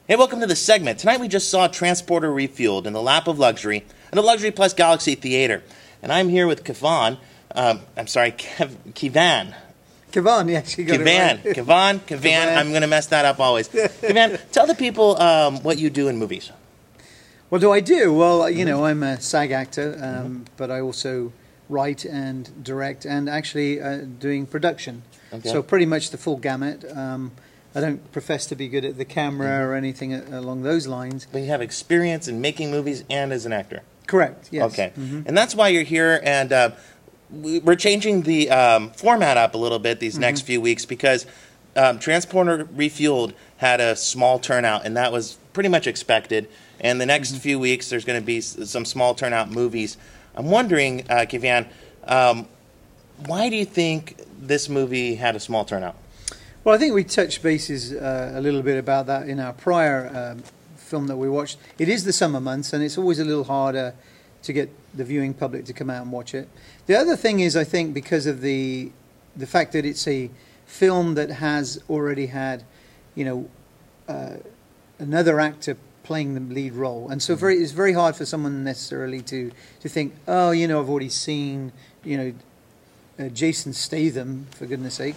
Hey, welcome to the segment. Tonight we just saw Transporter Refueled in the lap of luxury at the Luxury Plus Galaxy Theater. And I'm here with Kivan. Kivan, yes, you got it right. Kivan. I'm going to mess that up always. Kivan, tell the people what you do in movies. What do I do? Well, you know, I'm a SAG actor, but I also write and direct and actually doing production. Okay. So pretty much the full gamut. I don't profess to be good at the camera or anything along those lines. But you have experience in making movies and as an actor. Correct, yes. Okay. And that's why you're here, and we're changing the format up a little bit these next few weeks because Transporter Refueled had a small turnout, and that was pretty much expected. And the next few weeks, there's going to be some small turnout movies. I'm wondering, Kivan, why do you think this movie had a small turnout? Well, I think we touched bases a little bit about that in our prior film that we watched. It is the summer months, and it's always a little harder to get the viewing public to come out and watch it. The other thing is, I think, because of the fact that it's a film that has already had, you know, another actor playing the lead role, and so it's very hard for someone necessarily to think, oh, you know, I've already seen, you know, Jason Statham, for goodness sake,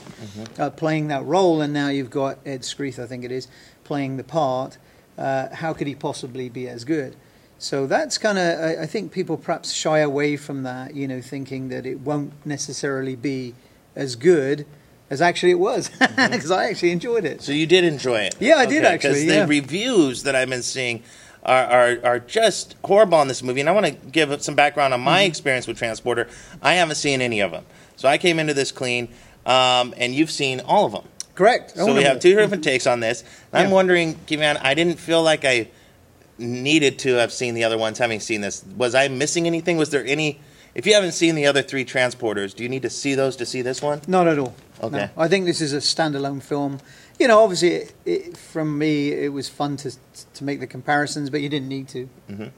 playing that role, and now you've got Ed Skrein, I think it is, playing the part. How could he possibly be as good? So that's kind of, I think people perhaps shy away from that, you know, thinking that it won't necessarily be as good as actually it was, because I actually enjoyed it. So you did enjoy it? Yeah, I did actually. Because the reviews that I've been seeing are just horrible on this movie, and I want to give some background on my experience with Transporter. I haven't seen any of them. So I came into this clean, and you've seen all of them. Correct. So we have two different takes on this. And I'm wondering, Kivan, I didn't feel like I needed to have seen the other ones having seen this. Was I missing anything? Was there any... If you haven't seen the other three Transporters, do you need to see those to see this one? Not at all. Okay. No. I think this is a standalone film. You know, obviously, from me, it was fun to make the comparisons, but you didn't need to.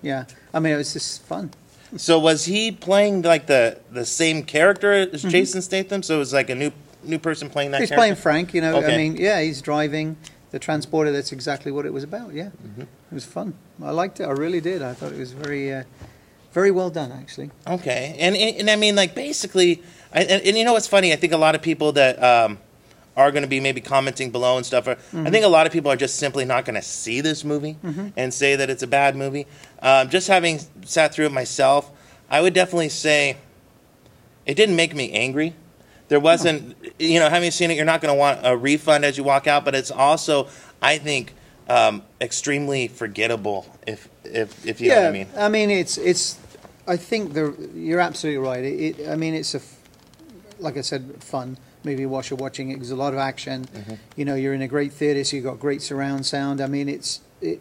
Yeah. I mean, it was just fun. So was he playing like the same character as Jason Statham? So it was like a new person playing that character? He's playing Frank, you know. Okay. I mean, yeah, he's driving the transporter. That's exactly what it was about, yeah. It was fun. I liked it. I really did. I thought it was very, very well done, actually. Okay. And I mean, like, basically, and you know what's funny? I think a lot of people that are going to be maybe commenting below and stuff, I think a lot of people are just simply not going to see this movie and say that it's a bad movie. Just having sat through it myself, I would definitely say it didn't make me angry. There wasn't, you know, having seen it, you're not going to want a refund as you walk out, but it's also, I think, extremely forgettable, if you know what I mean. I mean, it's. I think you're absolutely right. I mean, it's like I said, fun movie while you're watching it. There's a lot of action. You know, you're in a great theater, so you've got great surround sound. I mean, it's a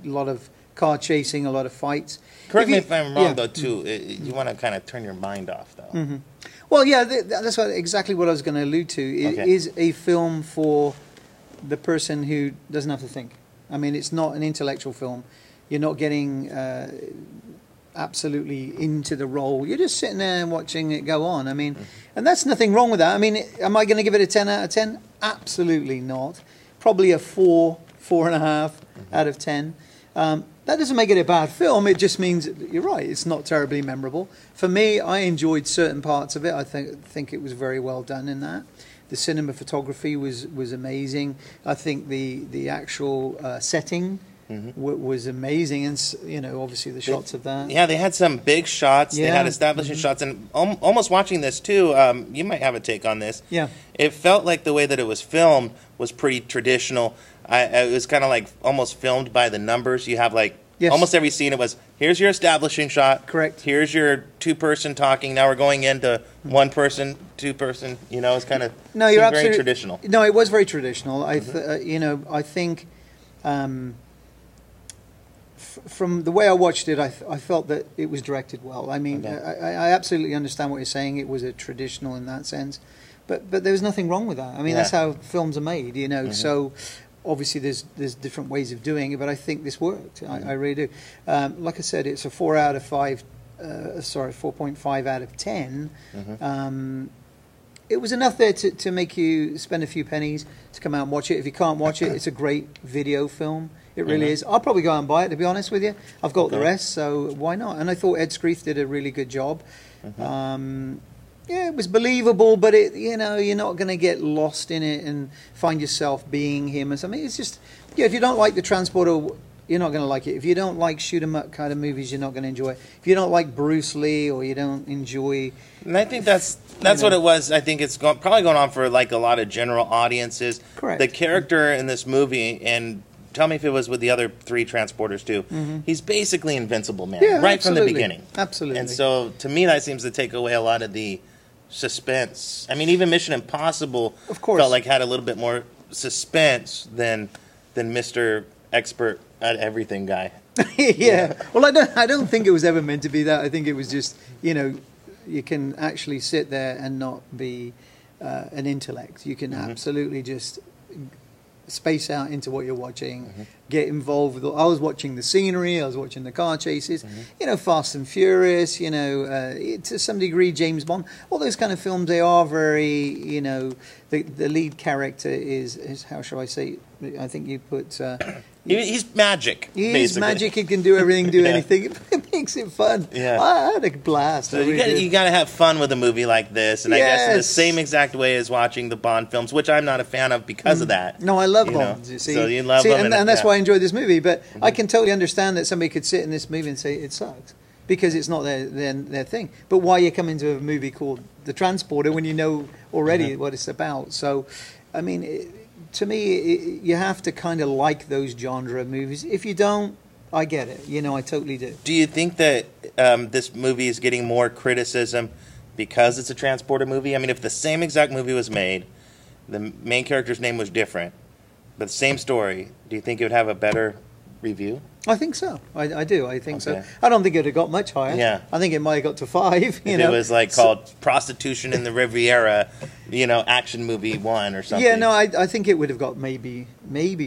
lot of car chasing, a lot of fights. Correct me if I'm wrong, though, too. You want to kind of turn your mind off, though. Well, yeah, that's exactly what I was going to allude to. It is a film for the person who doesn't have to think. I mean, it's not an intellectual film. You're not getting absolutely into the role. You're just sitting there and watching it go on. I mean, and that's nothing wrong with that. I mean, am I going to give it a 10 out of 10? Absolutely not. Probably a 4.5 out of 10. That doesn't make it a bad film. It just means, you're right, it's not terribly memorable. For me, I enjoyed certain parts of it. I think it was very well done in that. The cinematography was amazing. I think the actual setting was amazing, and you know, obviously the shots of that. Yeah, they had some big shots. Yeah. They had establishing shots, and almost watching this too. You might have a take on this. Yeah, it felt like the way that it was filmed was pretty traditional. It was kind of like almost filmed by the numbers. You have like almost every scene. It was, here's your establishing shot. Correct. Here's your two-person talking. Now we're going into one-person, two-person. You know, it's kind of you're absolutely very traditional. No, it was very traditional. You know, I think. From the way I watched it, I felt that it was directed well. I mean, I absolutely understand what you're saying. It was a traditional in that sense, but there was nothing wrong with that. I mean, that's how films are made, you know. So obviously there's different ways of doing it, but I think this worked. I really do. Like I said, it's a 4 out of 5. 4.5 out of 10. it was enough there to make you spend a few pennies to come out and watch it. If you can't watch it, it's a great video film. It really is. I'll probably go out and buy it, to be honest with you. I've got the rest, so why not? And I thought Ed Skrein did a really good job. Yeah, it was believable, but you're not going to get lost in it and find yourself being him or something. It's just, if you don't like the Transporter, you're not going to like it. If you don't like shoot 'em up kind of movies, you're not going to enjoy it. If you don't like Bruce Lee or you don't enjoy, and I think that's what it was. I think it's probably going on for like a lot of general audiences. Correct. The character in this movie, and tell me if it was with the other 3 transporters too. He's basically invincible, man. Yeah, right absolutely. from the beginning. Absolutely. And so to me, that seems to take away a lot of the suspense. I mean, even Mission Impossible, of course, felt like had a little bit more suspense than Mr. Expert at Everything guy. Yeah. Well, I don't think it was ever meant to be that. I think it was just, you can actually sit there and not be an intellect. You can absolutely just space out into what you're watching, get involved with. I was watching the scenery, I was watching the car chases, Fast and Furious, to some degree James Bond, all those kind of films. They are very, the lead character is how shall I say? I think you put. He's magic. He's magic. He can do everything, do anything. It makes it fun. Yeah. I had a blast. So you got to have fun with a movie like this, and I guess in the same exact way as watching the Bond films, which I'm not a fan of because of that. No, I love Bond. You see? So you love them, and that's why I enjoyed this movie. But I can totally understand that somebody could sit in this movie and say it sucks because it's not their thing. But why you come into a movie called The Transporter when you know already what it's about? So, I mean. To me, you have to kind of like those genre of movies. If you don't, I get it. I totally do. Do you think that this movie is getting more criticism because it's a transporter movie? I mean, if the same exact movie was made, the main character's name was different, but the same story, do you think it would have a better review? I think so. I do. I think so. I don't think it would have got much higher. Yeah. I think it might have got to 5. If it was called Prostitution in the Riviera, action movie 1 or something. Yeah, no, I think it would have got maybe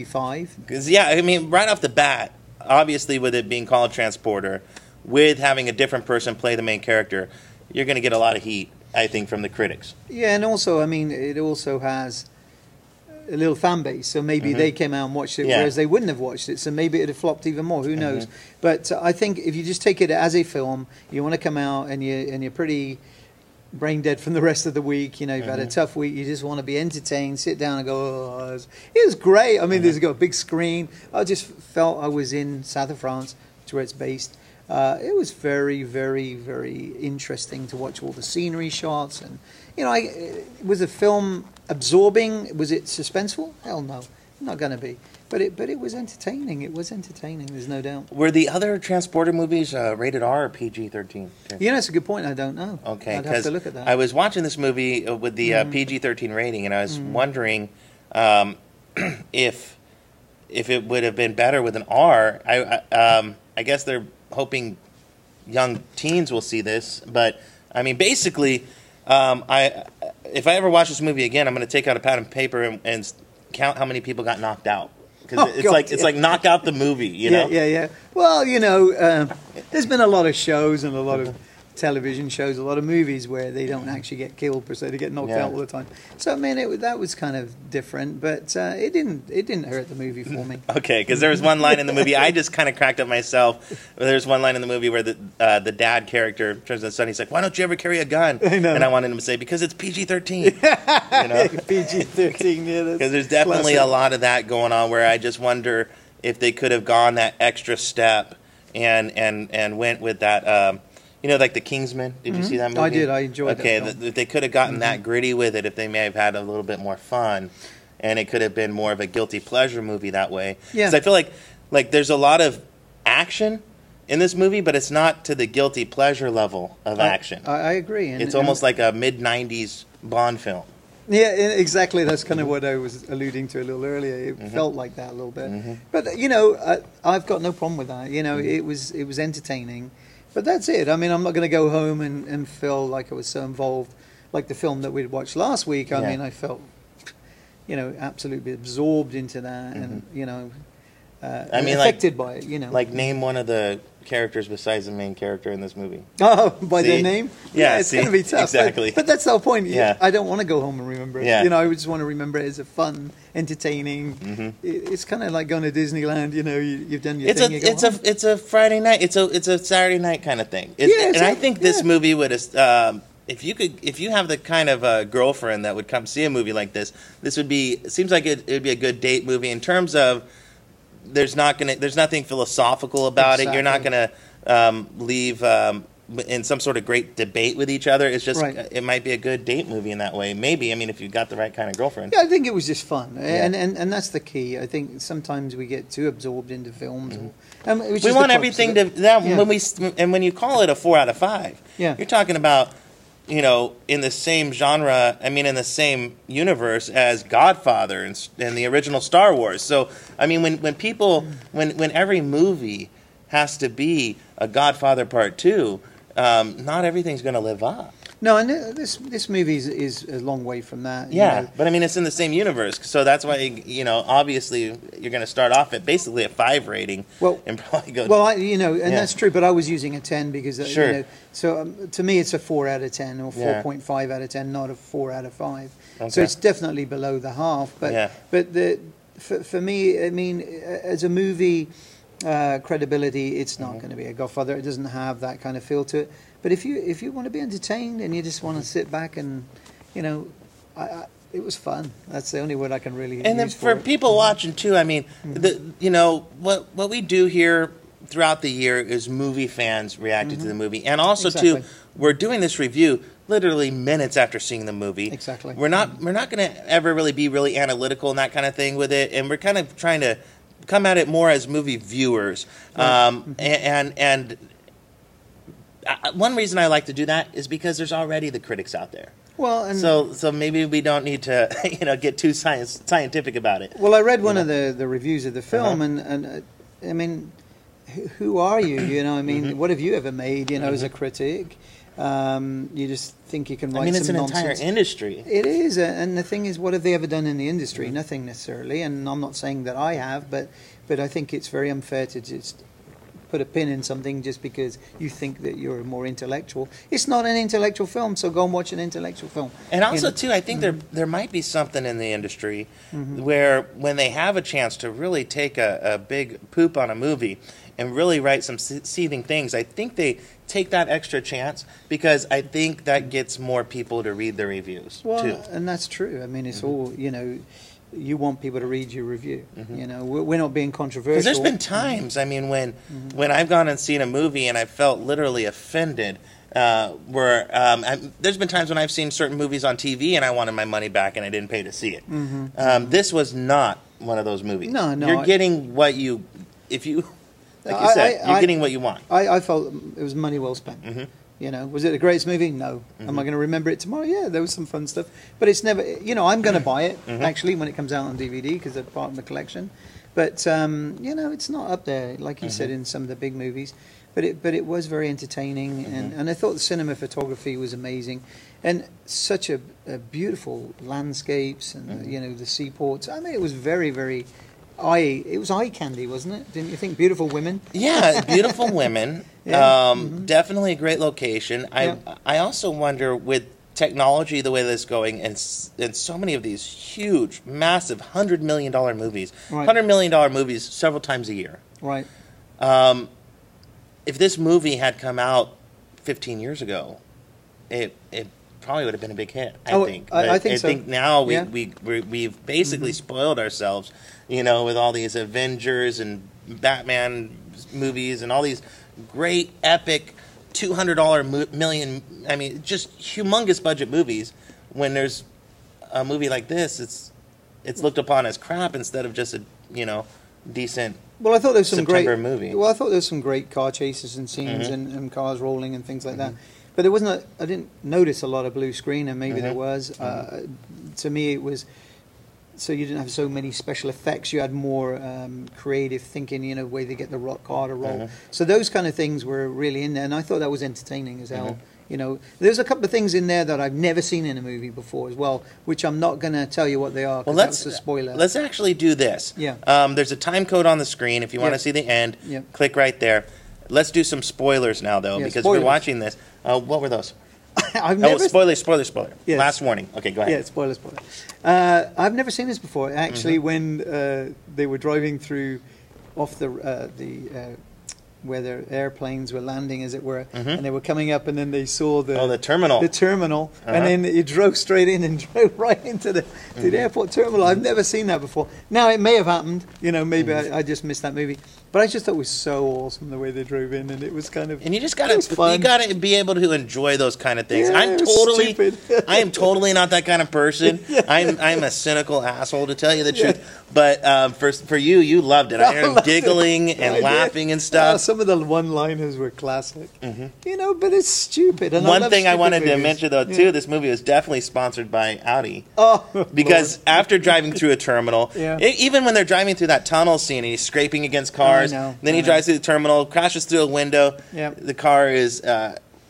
5. Because, I mean, right off the bat, obviously with it being called Transporter, with having a different person play the main character, you're going to get a lot of heat, I think, from the critics. Yeah, and also, I mean, it also has a little fan base, so maybe they came out and watched it, whereas they wouldn't have watched it, so maybe it'd have flopped even more. Who knows? But I think if you just take it as a film, you want to come out and you're pretty brain dead from the rest of the week. You've had a tough week. You just want to be entertained, sit down and go, oh, it was great. I mean, there's got a big screen. I just felt I was in south of France, to where it's based. It was very, very, very interesting to watch all the scenery shots, and was the film absorbing? Was it suspenseful? Hell no, not going to be. But it was entertaining. It was entertaining. There's no doubt. Were the other Transporter movies rated R or PG-13? That's a good point. I don't know. Okay, I'd have to look at that. I was watching this movie with the PG-13 rating, and I was wondering if it would have been better with an R. I guess they're hoping young teens will see this, but I mean, basically, if I ever watch this movie again, I'm going to take out a pad and paper and count how many people got knocked out. Because it's like knock out the movie, Yeah. Well, there's been a lot of shows and a lot of television shows, a lot of movies where they don't actually get killed per se; they get knocked out all the time. So I mean, that was kind of different, but it didn't hurt the movie for me. Okay, because there was one line in the movie I just kind of cracked up myself. There's one line in the movie where the dad character turns to the son. He's like, "Why don't you ever carry a gun?" I know. And I wanted him to say, "Because it's PG-13." PG-13, yeah. Because there's definitely a lot of that going on where I just wonder if they could have gone that extra step and went with that. Like The Kingsman. Did you see that movie? I did. I enjoyed that. Okay, they could have gotten that gritty with it if they may have had a little bit more fun, and it could have been more of a guilty pleasure movie that way. Yeah. Because I feel like there's a lot of action in this movie, but it's not to the guilty pleasure level of action. I agree. It's almost like a mid-'90s Bond film. Yeah, exactly. That's kind of what I was alluding to a little earlier. It felt like that a little bit. But, I've got no problem with that. It was entertaining. But that's it. I mean, I'm not going to go home and feel like I was so involved, like the film that we'd watched last week. I mean, I felt, absolutely absorbed into that, and I mean, affected by it, Like, name one of the characters besides the main character in this movie. Oh, by their name? Yeah, it's going to be tough. Exactly. But that's the whole point. Yeah. I don't want to go home and remember it. Yeah. I just want to remember it as a fun, entertaining. It's kind of like going to Disneyland. You've done your thing. It's a Friday night. It's a Saturday night kind of thing. I think this movie would have. If you have the kind of girlfriend that would come see a movie like this, it seems like it would be a good date movie in terms of there's nothing philosophical about it. You're not gonna leave in some sort of great debate with each other. It's just it might be a good date movie in that way. Maybe, I mean, if you got the right kind of girlfriend. Yeah, I think it was just fun, and that's the key. I think sometimes we get too absorbed into films. We want everything when you call it a 4 out of 5. Yeah. You're talking about. In the same genre, in the same universe as Godfather and the original Star Wars. So, I mean, when every movie has to be a Godfather Part 2, not everything's going to live up. No, and this movie is a long way from that. Yeah, but I mean, it's in the same universe, so that's why obviously you're going to start off at basically a 5 rating. Well, and probably go. Well, that's true. But I was using a 10 because sure. So to me, it's a 4 out of 10 or 4.5 out of 10, not a 4 out of 5. Okay. So it's definitely below the half. But for me, I mean, as a movie credibility, it's not going to be a Godfather. It doesn't have that kind of feel to it. But if you want to be entertained and you just want to sit back and, it was fun. That's the only word I can really use. And then for people watching too, I mean, what we do here throughout the year is movie fans reacting to the movie, and also too, we're doing this review literally minutes after seeing the movie. Exactly. We're not going to ever really be really analytical and that kind of thing with it, and we're kind of trying to come at it more as movie viewers. Right. And one reason I like to do that is because there's already the critics out there. Well, and so maybe we don't need to get too scientific about it. Well, I read one of the reviews of the film, and I mean, who are you? I mean, what have you ever made? As a critic, you just think you can write. It's some an nonsense. entire industry. It is, and the thing is, what have they ever done in the industry? Nothing necessarily, and I'm not saying that I have, but I think it's very unfair to just put a pin in something just because you think that you're more intellectual. It's not an intellectual film, so go and watch an intellectual film. And also, too, I think there might be something in the industry where when they have a chance to really take a big poop on a movie and really write some seething things, I think they take that extra chance because I think that gets more people to read the reviews, too. And that's true. I mean, it's all, you want people to read your review. We're not being controversial. Because there's been times, when I've gone and seen a movie and I felt literally offended, there's been times when I've seen certain movies on TV and I wanted my money back and I didn't pay to see it. This was not one of those movies. No. You're getting what you, you're getting what you want. I felt it was money well spent. Was it the greatest movie? No. Am I going to remember it tomorrow? Yeah, there was some fun stuff. But it's never, I'm going to buy it, actually, when it comes out on DVD, because they're part of the collection. But, it's not up there, like you said, in some of the big movies. But it was very entertaining, and I thought the cinema photography was amazing. And such a beautiful landscapes and, the seaports. I mean, it was very, very... it was eye candy, wasn't it? Didn't you think? Beautiful women. Yeah, beautiful women. Definitely a great location. I also wonder with technology the way that's going and so many of these huge, massive $100 million movies, $100 million movies several times a year. Right. If this movie had come out 15 years ago, it probably would have been a big hit. I think. I think so. I think now we've basically spoiled ourselves, with all these Avengers and Batman movies and all these great epic $200 million. I mean, just humongous budget movies. When there's a movie like this, it's looked upon as crap instead of just a decent. Well, I thought there was some September great movie. Well, I thought there was some great car chases and scenes and cars rolling and things like that. But there wasn't. I didn't notice a lot of blue screen, and maybe there was. To me, it was. So you didn't have so many special effects. You had more creative thinking. Way they get the rock car to roll. So those kind of things were really in there, and I thought that was entertaining as hell. You know, there's a couple of things in there that I've never seen in a movie before as well, which I'm not going to tell you what they are because that's a spoiler. Let's actually do this. Yeah. There's a time code on the screen. If you want to see the end, click right there. Let's do some spoilers now, though, because spoilers. We're watching this. What were those? Spoiler. Yes. Last warning. Okay, go ahead. Yeah, spoiler. I've never seen this before. Actually, when they were driving through off the where their airplanes were landing, as it were, and they were coming up, and then they saw the terminal. The terminal, and then it drove straight in and drove right into the airport terminal. I've never seen that before. Now, it may have happened. You know, maybe I just missed that movie. But I just thought it was so awesome the way they drove in, and it was kind of. And you just gotta be able to enjoy those kind of things. Yeah, I am totally not that kind of person. I'm a cynical asshole, to tell you the truth. But for you loved it. I heard giggling and laughing and stuff. Some of the one-liners were classic. You know, but it's stupid. And one thing I wanted to mention though too, this movie was definitely sponsored by Audi. Because after driving through a terminal, even when they're driving through that tunnel scene, and he's scraping against cars. Then he drives through the terminal, crashes through a window. The car is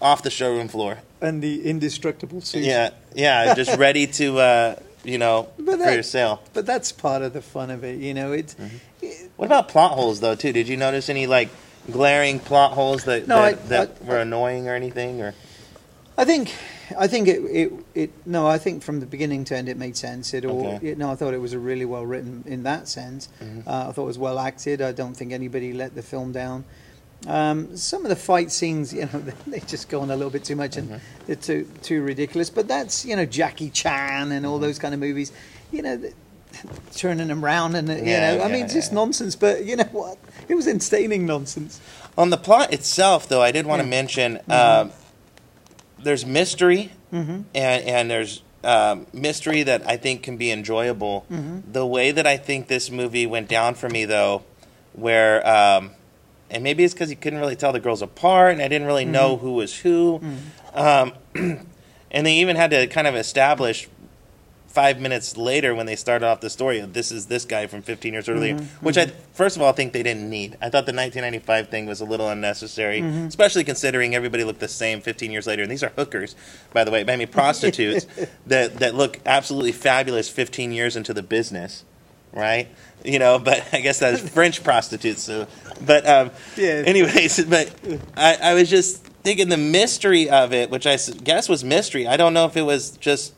off the showroom floor. And the indestructible suit. Yeah, just ready to, for your sale. But that's part of the fun of it, you know. What about plot holes, though, too? Did you notice any, like, glaring plot holes that were annoying or anything? Or I think from the beginning to end it made sense. I thought it was really well written in that sense. I thought it was well acted. I don't think anybody let the film down. Some of the fight scenes, you know, they just go on a little bit too much and they're too ridiculous. But that's, you know, Jackie Chan and all those kind of movies, you know, turning them round and just nonsense. But you know what? It was entertaining nonsense. On the plot itself, though, I did want to mention. There's mystery, and there's mystery that I think can be enjoyable. The way that I think this movie went down for me, though, where, and maybe it's because you couldn't really tell the girls apart, and I didn't really know who was who, and they even had to kind of establish 5 minutes later when they started off the story, this is this guy from 15 years earlier, which I, first of all, think they didn't need. I thought the 1995 thing was a little unnecessary, especially considering everybody looked the same 15 years later. And these are hookers, by the way, I mean prostitutes that look absolutely fabulous 15 years into the business, right? You know, but I guess that's French prostitutes. So, but anyways, but I was just thinking the mystery of it, which I guess was mystery. I don't know if it was just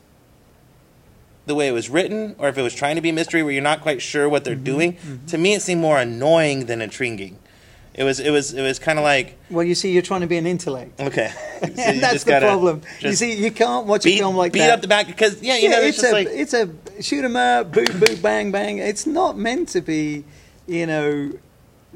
the way it was written, or if it was trying to be mystery where you're not quite sure what they're doing. To me, it seemed more annoying than intriguing. It was kind of like... Well, you see, you're trying to be an intellect. Okay. So that's the problem. You see, you can't watch a film like that. Beat up the back, because, it's a shoot 'em up, boom, boom, bang, bang. It's not meant to be, you know,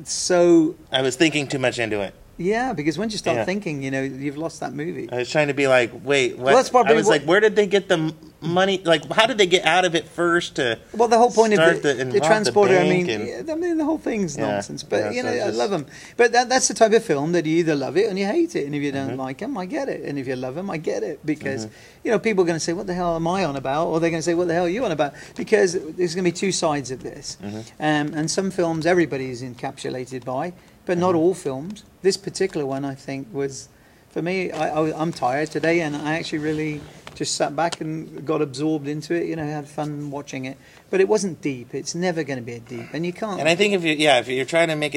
so... I was thinking too much into it. Yeah, because once you start thinking, you know, you've lost that movie. I was trying to be like, wait, what? Well, that's probably like, where did they get the money? Like, how did they get out of it first to? Well, the whole point of the transporter. The whole thing's nonsense. But you know, I love them. But that's the type of film that you either love it and you hate it, and if you don't like them, I get it, and if you love them, I get it, because you know, people are going to say, what the hell am I on about? Or they're going to say, what the hell are you on about? Because there's going to be two sides of this, and some films everybody's encapsulated by. But not all films. This particular one, I think, was, for me, I'm tired today, and I actually really just sat back and got absorbed into it, you know, had fun watching it. But it wasn't deep. It's never going to be deep, and you can't... And I think if you're trying to make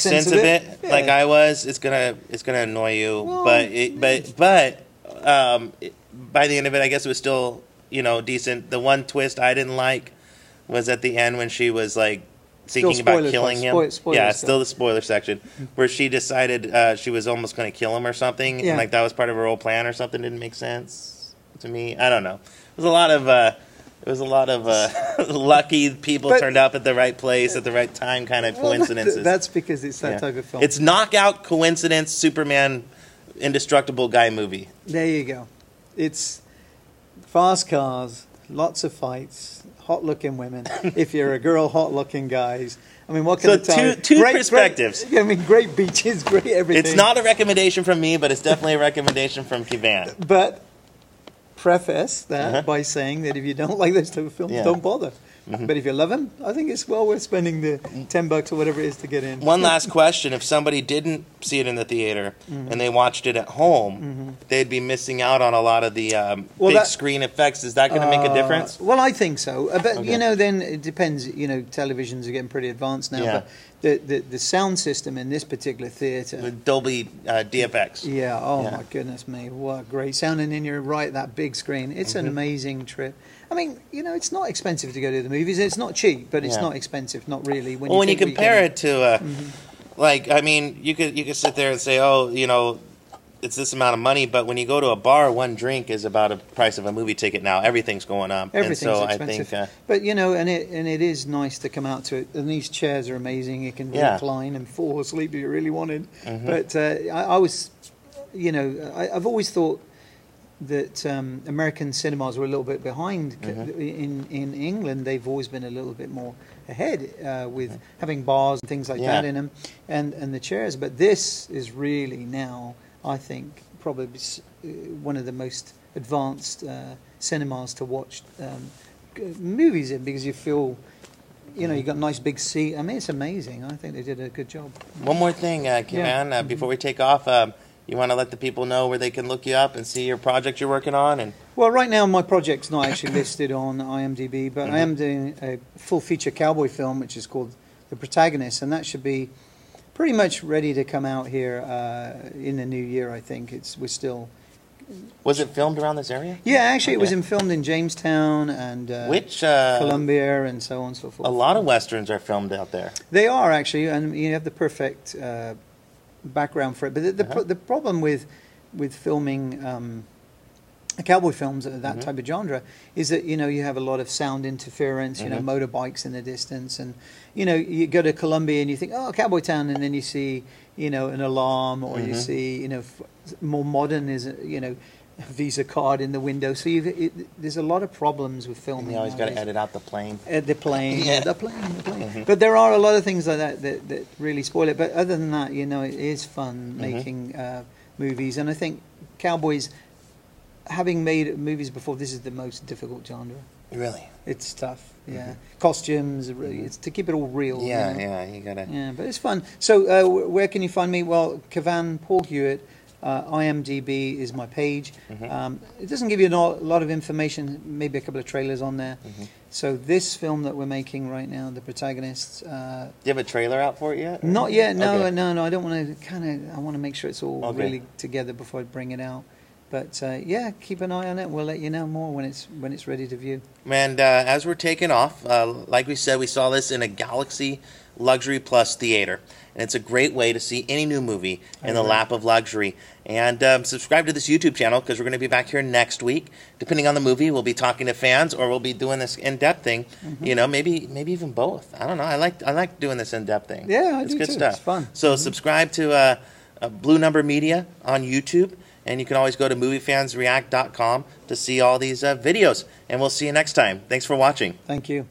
sense of it, like I was, it's gonna annoy you. Well, but by the end of it, I guess it was still, you know, decent. The one twist I didn't like was at the end when she was, like, thinking about killing him. Still the spoiler section, where she decided she was almost going to kill him or something, and like that was part of her whole plan or something. Didn't make sense to me. I don't know. It was a lot of lucky people turned up at the right place at the right time kind of coincidences. That's because it's that type of film. It's knockout coincidence Superman indestructible guy movie. There you go. It's fast cars, lots of fights, hot-looking women. If you're a girl, hot-looking guys. I mean, what can I tell you? Two perspectives. I mean, great beaches, great everything. It's not a recommendation from me, but it's definitely a recommendation from Kivan. But preface that by saying that if you don't like those type of films, don't bother. But if you love them, I think it's well worth spending the $10 or whatever it is to get in. One last question: if somebody didn't see it in the theater and they watched it at home, they'd be missing out on a lot of the big screen effects. Is that going to make a difference? Well, I think so. But Okay. then it depends. Televisions are getting pretty advanced now. Yeah. But the sound system in this particular theater. With Dolby DFX. Yeah, oh Yeah. my goodness me, what great sound, and then you're right at that big screen. It's an amazing trip. I mean, it's not expensive to go to the movies. It's not cheap, but it's not expensive, not really. When you compare it to, you could sit there and say, it's this amount of money, but when you go to a bar, one drink is about the price of a movie ticket now. Everything's going up. Everything's and so expensive. I think, but and it is nice to come out to it. And these chairs are amazing. You can recline and fall asleep if you really wanted. But I was, I've always thought that American cinemas were a little bit behind. In England, they've always been a little bit more ahead with having bars and things like that in them, and the chairs. But this is really now, I think, probably one of the most advanced cinemas to watch movies in, because you feel, you've got a nice big seat. I mean, it's amazing. I think they did a good job. One more thing, Kivan, before we take off, you want to let the people know where they can look you up and see your project you're working on? And well, right now my project's not actually listed on IMDb, but I am doing a full feature cowboy film, which is called The Protagonist, and that should be pretty much ready to come out here in the new year. I think we're still. Was it filmed around this area? Yeah, actually, it was filmed in Jamestown and Columbia and so on and so forth. A lot of westerns are filmed out there. They are actually, and you have the perfect background for it. But the problem with filming cowboy films, that type of genre, is that you have a lot of sound interference. Motorbikes in the distance, and you go to Columbia and you think, oh, cowboy town, and then you see an alarm, or you see more modern is a Visa card in the window. So there's a lot of problems with filming. And you always got to edit out the plane. The plane. But there are a lot of things like that really spoil it. But other than that, it is fun making movies, and I think cowboys, having made movies before, this is the most difficult genre. Really? It's tough, yeah. Costumes, it's to keep it all real. Yeah, you gotta. Yeah, but it's fun. So where can you find me? Well, Kivan Paul Hewitt, IMDb is my page. It doesn't give you a lot of information, maybe a couple of trailers on there. So this film that we're making right now, The Protagonist. Do you have a trailer out for it yet? Not yet, no. I don't want to I want to make sure it's all really together before I bring it out. But keep an eye on it. We'll let you know more when it's ready to view. And as we're taking off, like we said, we saw this in a Galaxy Luxury Plus theater, and it's a great way to see any new movie in the lap of luxury. And subscribe to this YouTube channel, because we're going to be back here next week. Depending on the movie, we'll be talking to fans, or we'll be doing this in-depth thing. Maybe even both. I don't know. I like doing this in-depth thing. Yeah, it's do good too. stuff. It's fun. So subscribe to Blue Number Media on YouTube. And you can always go to moviefansreact.com to see all these videos. And we'll see you next time. Thanks for watching. Thank you.